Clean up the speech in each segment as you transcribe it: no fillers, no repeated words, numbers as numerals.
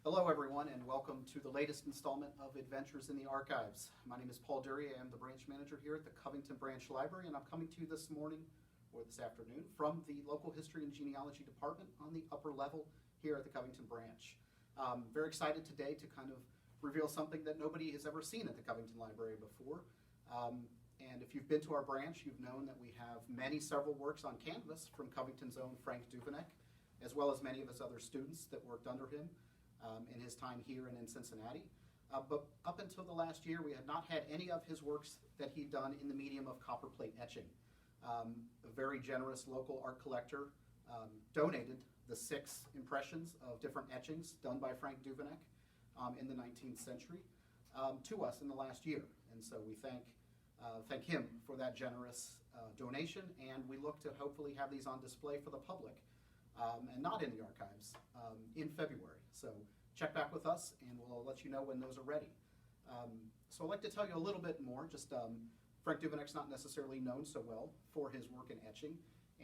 Hello everyone and welcome to the latest installment of Adventures in the Archives. My name is Paul Duryea. I'm the branch manager here at the Covington Branch Library, and I'm coming to you this morning or this afternoon from the Local History and Genealogy Department on the upper level here at the Covington Branch. Very excited today to kind of reveal something that nobody has ever seen at the Covington Library before. And if you've been to our branch, you've known that we have several works on canvas from Covington's own Frank Duveneck, as well as many of his other students that worked under him in his time here and in Cincinnati. But up until the last year, we had not had any of his works that he'd done in the medium of copperplate etching. A very generous local art collector donated the 6 impressions of different etchings done by Frank Duveneck in the 19th century to us in the last year. And so we thank him for that generous donation, and we look to hopefully have these on display for the public and not in the archives in February. So check back with us and we'll let you know when those are ready. So I'd like to tell you a little bit more. Frank Duveneck's not necessarily known so well for his work in etching,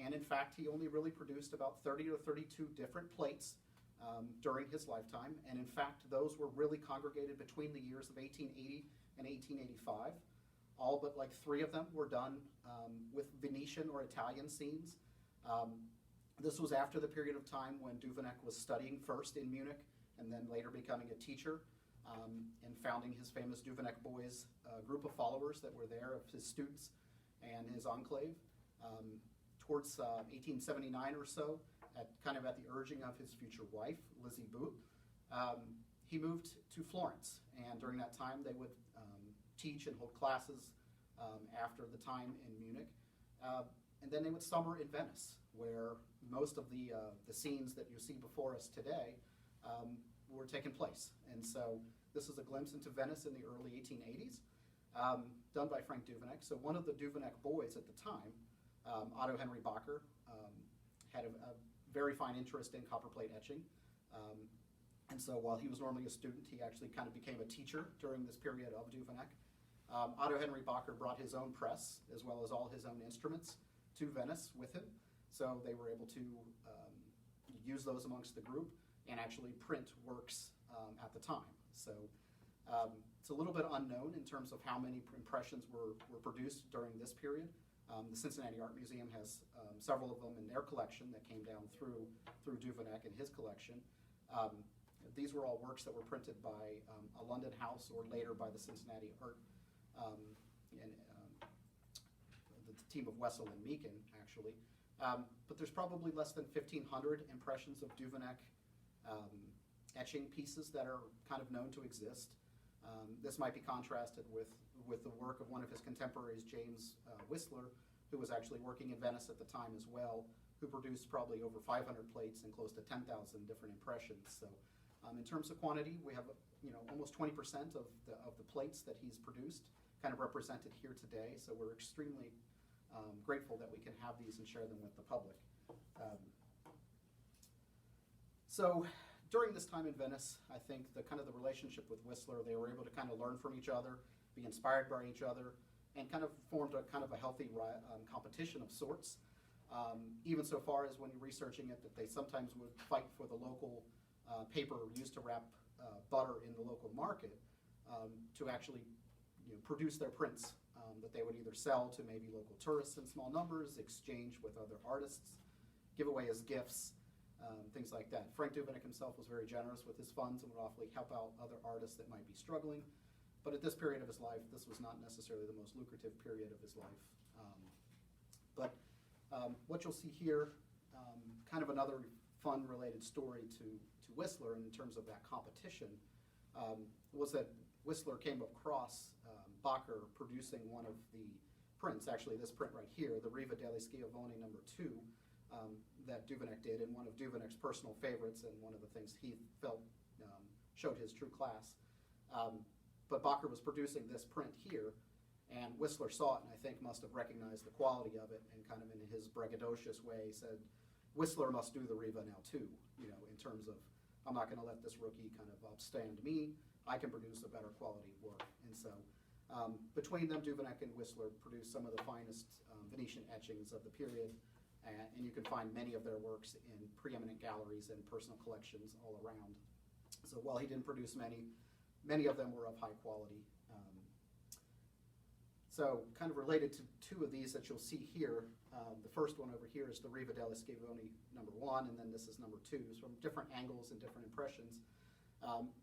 and in fact he only really produced about 30 or 32 different plates during his lifetime, and in fact those were really congregated between the years of 1880 and 1885. All but like 3 of them were done with Venetian or Italian scenes. This was after the period of time when Duveneck was studying first in Munich and then later becoming a teacher and founding his famous Duveneck Boys group of followers that were there, of his students and his enclave. Towards 1879 or so, at the urging of his future wife, Lizzie Booth, he moved to Florence, and during that time they would teach and hold classes after the time in Munich. And then they would summer in Venice, where most of the scenes that you see before us today were taking place. And so this is a glimpse into Venice in the early 1880s, done by Frank Duveneck. So one of the Duveneck boys at the time, Otto Henry Bacher, had a very fine interest in copperplate etching. And so while he was normally a student, he actually kind of became a teacher during this period of Duveneck. Otto Henry Bacher brought his own press, as well as all his own instruments, to Venice with him. So they were able to use those amongst the group and actually print works at the time. So it's a little bit unknown in terms of how many impressions were produced during this period. The Cincinnati Art Museum has several of them in their collection that came down through Duveneck and his collection. These were all works that were printed by a London house or later by the Cincinnati Art the team of Wessel and Meakin, actually. But there's probably less than 1,500 impressions of Duveneck etching pieces that are kind of known to exist. This might be contrasted with the work of one of his contemporaries, James Whistler, who was actually working in Venice at the time as well, who produced probably over 500 plates and close to 10,000 different impressions. So in terms of quantity, we have almost 20% of the plates that he's produced kind of represented here today. So we're extremely grateful that we can have these and share them with the public. So during this time in Venice, I think the relationship with Whistler, they were able to kind of learn from each other, be inspired by each other, and kind of formed a healthy competition of sorts. Even so far as when you're researching it, that they sometimes would fight for the local paper used to wrap butter in the local market to actually produce their prints that they would either sell to maybe local tourists in small numbers, exchange with other artists, give away as gifts, things like that. Frank Duveneck himself was very generous with his funds and would awfully help out other artists that might be struggling. But at this period of his life, this was not necessarily the most lucrative period of his life. But what you'll see here, kind of another fun related story to Whistler in terms of that competition, was that Whistler came across Bacher producing one of the prints, actually this print right here, the Riva, Dele, Scavoni number 2, that Duveneck did, and one of Duveneck's personal favorites and one of the things he felt showed his true class. But Bacher was producing this print here, and Whistler saw it and I think must have recognized the quality of it, and kind of in his braggadocious way said, Whistler must do the Riva now too, in terms of, I'm not going to let this rookie kind of upstand me. I can produce a better quality work. And so between them, Duveneck and Whistler produced some of the finest Venetian etchings of the period, and you can find many of their works in preeminent galleries and personal collections all around. So while he didn't produce many of them were of high quality. So kind of related to two of these that you'll see here, the first one over here is the Riva Dele Scavoni #1, and then this is #2, from different angles and different impressions.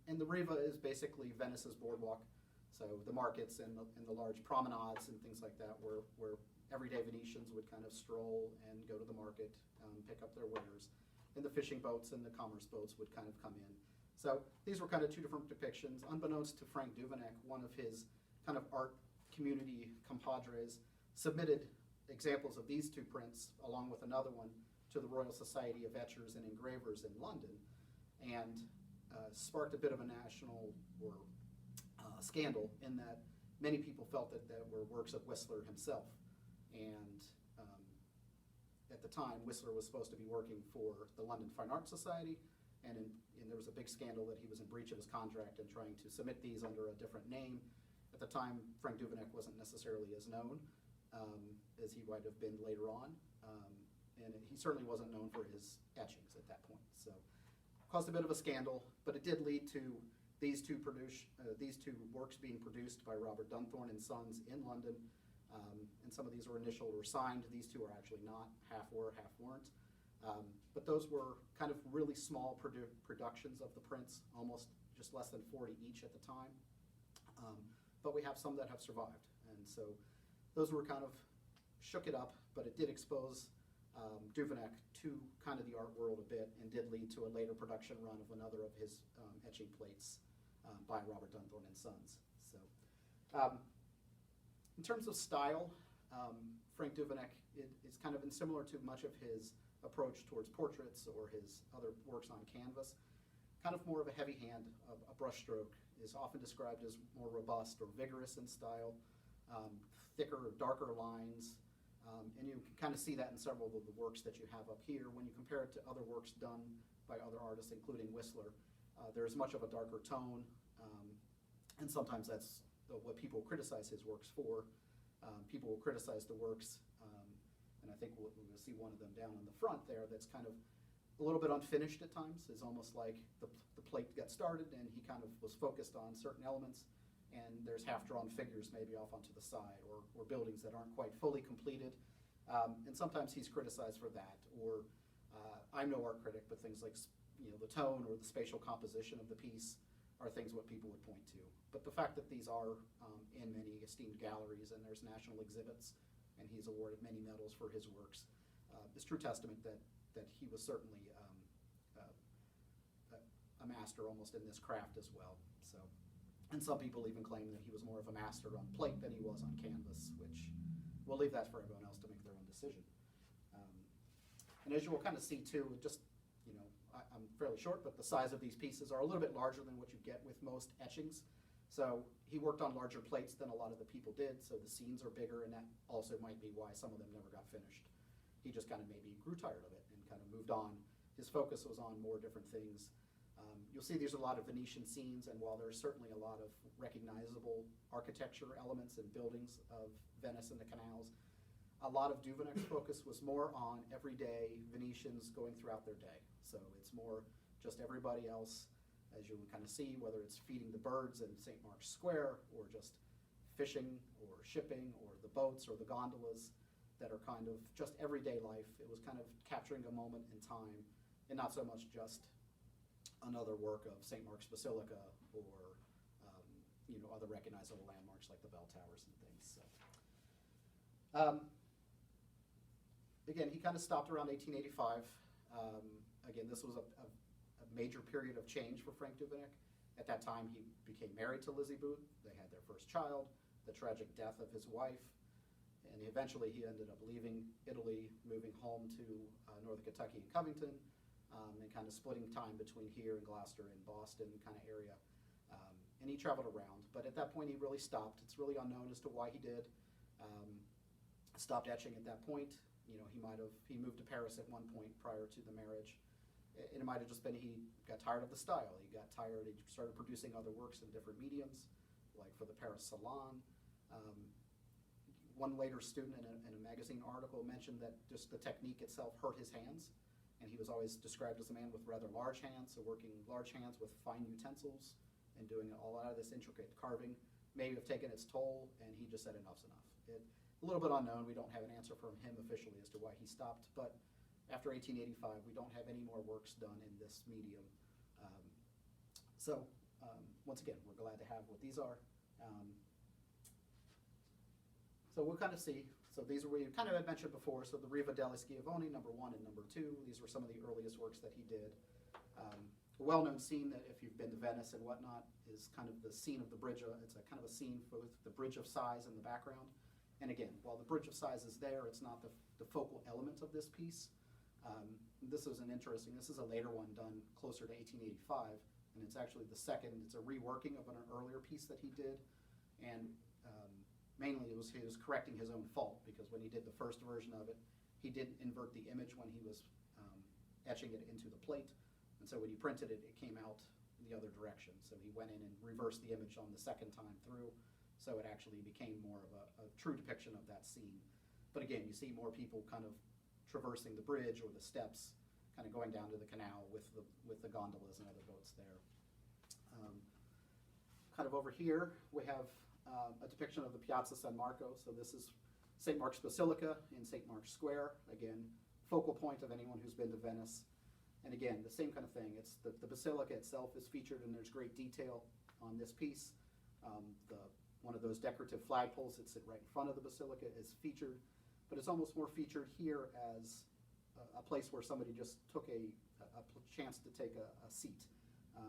And the Riva is basically Venice's boardwalk, so the markets and the large promenades and things like that where everyday Venetians would kind of stroll and go to the market, pick up their wares, and the fishing boats and the commerce boats would kind of come in. So these were kind of two different depictions. Unbeknownst to Frank Duveneck, one of his kind of art community compadres submitted examples of these two prints along with another one to the Royal Society of Etchers and Engravers in London, and sparked a bit of a national or scandal in that many people felt that they were works of Whistler himself. And at the time, Whistler was supposed to be working for the London Fine Arts Society, and there was a big scandal that he was in breach of his contract and trying to submit these under a different name. At the time, Frank Duveneck wasn't necessarily as known as he might have been later on, and he certainly wasn't known for his etchings at that point. So caused a bit of a scandal, but it did lead to these two works being produced by Robert Dunthorne and Sons in London, and some of these were initial or signed. These two are actually not, half were, half weren't. But those were kind of really small productions of the prints, almost just less than 40 each at the time. But we have some that have survived, and so those were kind of shook it up, but it did expose Duveneck to kind of the art world a bit, and did lead to a later production run of another of his etching plates by Robert Dunthorne and Sons. So, in terms of style, Frank Duveneck is kind of similar to much of his approach towards portraits or his other works on canvas. Kind of more of a heavy hand, a brushstroke is often described as more robust or vigorous in style, thicker or darker lines, and you can kind of see that in several of the works that you have up here. When you compare it to other works done by other artists, including Whistler, there's much of a darker tone, and sometimes that's what people criticize his works for. People will criticize the works, and I think we'll see one of them down on the front there that's kind of a little bit unfinished at times. It's almost like the plate got started and he kind of was focused on certain elements, and there's half-drawn figures maybe off onto the side, or buildings that aren't quite fully completed. And sometimes he's criticized for that, or I'm no art critic, but things like the tone or the spatial composition of the piece are things what people would point to. But the fact that these are in many esteemed galleries and there's national exhibits, and he's awarded many medals for his works, is true testament that he was certainly a master almost in this craft as well. So, and some people even claim that he was more of a master on plate than he was on canvas, which we'll leave that for everyone else to make their own decision. And as you will kind of see too, just, I'm fairly short, but the size of these pieces are a little bit larger than what you get with most etchings. So he worked on larger plates than a lot of the people did, so the scenes are bigger, and that also might be why some of them never got finished. He just kind of maybe grew tired of it and kind of moved on. His focus was on more different things. You'll see there's a lot of Venetian scenes, and while there's certainly a lot of recognizable architecture elements and buildings of Venice and the canals, a lot of Duveneck's focus was more on everyday Venetians going throughout their day. So it's more just everybody else, as you kind of see, whether it's feeding the birds in St. Mark's Square, or just fishing or shipping, or the boats or the gondolas that are kind of just everyday life. It was kind of capturing a moment in time, and not so much just another work of St. Mark's Basilica or other recognizable landmarks like the bell towers and things. So, again, he kind of stopped around 1885. Again, this was a major period of change for Frank Duveneck. At that time, he became married to Lizzie Booth. They had their first child, the tragic death of his wife, and eventually he ended up leaving Italy, moving home to northern Kentucky and Covington, and kind of splitting time between here and Gloucester and Boston kind of area. And he traveled around, but at that point he really stopped. It's really unknown as to why he did. Stopped etching at that point. He moved to Paris at one point prior to the marriage. And it might have just been he got tired of the style. He got tired, he started producing other works in different mediums, like for the Paris Salon. One later student in a magazine article mentioned that just the technique itself hurt his hands, and he was always described as a man with rather large hands, so working large hands with fine utensils and doing all out of this intricate carving may have taken its toll, and he just said enough's enough. A little bit unknown. We don't have an answer from him officially as to why he stopped, but after 1885, we don't have any more works done in this medium. Once again, we're glad to have what these are. So we'll kind of see. So these are, we kind of had mentioned before, so the Riva, Dele, Scavoni, #1 and #2. These were some of the earliest works that he did. A well-known scene that if you've been to Venice and whatnot is kind of the scene of the bridge. It's a kind of a scene for the Bridge of Sighs in the background. And again, while the Bridge of Sighs is there, it's not the focal element of this piece. This is this is a later one done closer to 1885, and it's actually the second. It's a reworking of an earlier piece that he did, and mainly he was correcting his own fault, because when he did the first version of it, he didn't invert the image when he was etching it into the plate, and so when he printed it, it came out the other direction. So he went in and reversed the image on the second time through, so it actually became more of a true depiction of that scene. But again, you see more people kind of traversing the bridge or the steps, kind of going down to the canal with the gondolas and other boats there. Kind of over here, we have a depiction of the Piazza San Marco. So this is St. Mark's Basilica in St. Mark's Square. Again, focal point of anyone who's been to Venice. And again, the same kind of thing. It's the basilica itself is featured, and there's great detail on this piece. One of those decorative flagpoles that sit right in front of the basilica is featured, but it's almost more featured here as a place where somebody just took a chance to take a seat.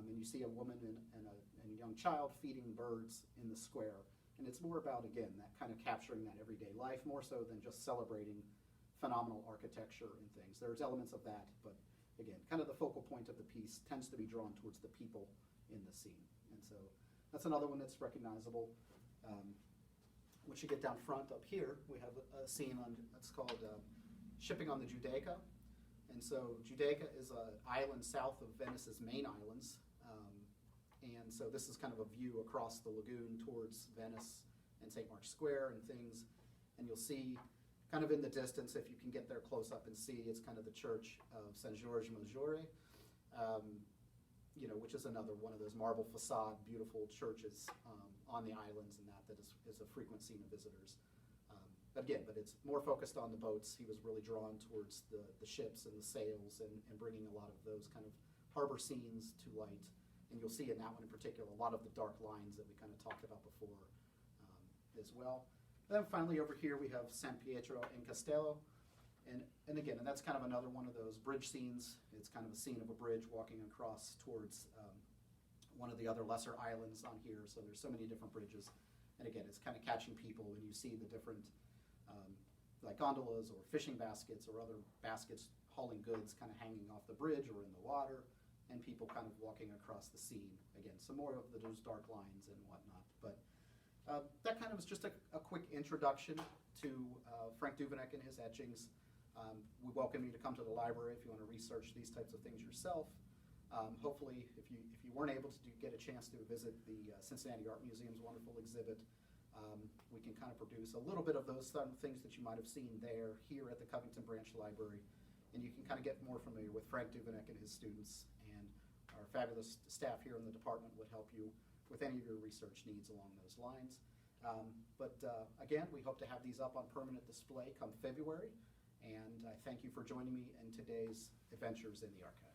And you see a woman and a young child feeding birds in the square. And it's more about, again, that kind of capturing that everyday life, more so than just celebrating phenomenal architecture and things. There's elements of that, but again, kind of the focal point of the piece tends to be drawn towards the people in the scene. And so that's another one that's recognizable. Once you get down front up here, we have a scene on, it's called Shipping on the Judaica. And so Judaica is an island south of Venice's main islands. And so this is kind of a view across the lagoon towards Venice and St. Mark's Square and things. And you'll see kind of in the distance, if you can get there close up and see, it's kind of the church of San Giorgio Maggiore, which is another one of those marble facade, beautiful churches on the islands, and that is a frequent scene of visitors. But it's more focused on the boats. He was really drawn towards the ships and the sails and bringing a lot of those kind of harbor scenes to light. And you'll see in that one in particular a lot of the dark lines that we kind of talked about before as well. And then finally over here we have San Pietro in Castello. And that's kind of another one of those bridge scenes. It's kind of a scene of a bridge walking across towards one of the other lesser islands on here. So there's so many different bridges. And again, it's kind of catching people when you see the different like gondolas or fishing baskets or other baskets hauling goods kind of hanging off the bridge or in the water, and people kind of walking across the scene. Again, some more of those dark lines and whatnot. But that kind of was just a quick introduction to Frank Duveneck and his etchings. We welcome you to come to the library if you want to research these types of things yourself. Hopefully, if you weren't able to get a chance to visit the Cincinnati Art Museum's wonderful exhibit, we can kind of produce a little bit of those things that you might have seen here at the Covington Branch Library, and you can kind of get more familiar with Frank Duveneck and his students, and our fabulous staff here in the department would help you with any of your research needs along those lines. Again, we hope to have these up on permanent display come February, and I thank you for joining me in today's Adventures in the Archives.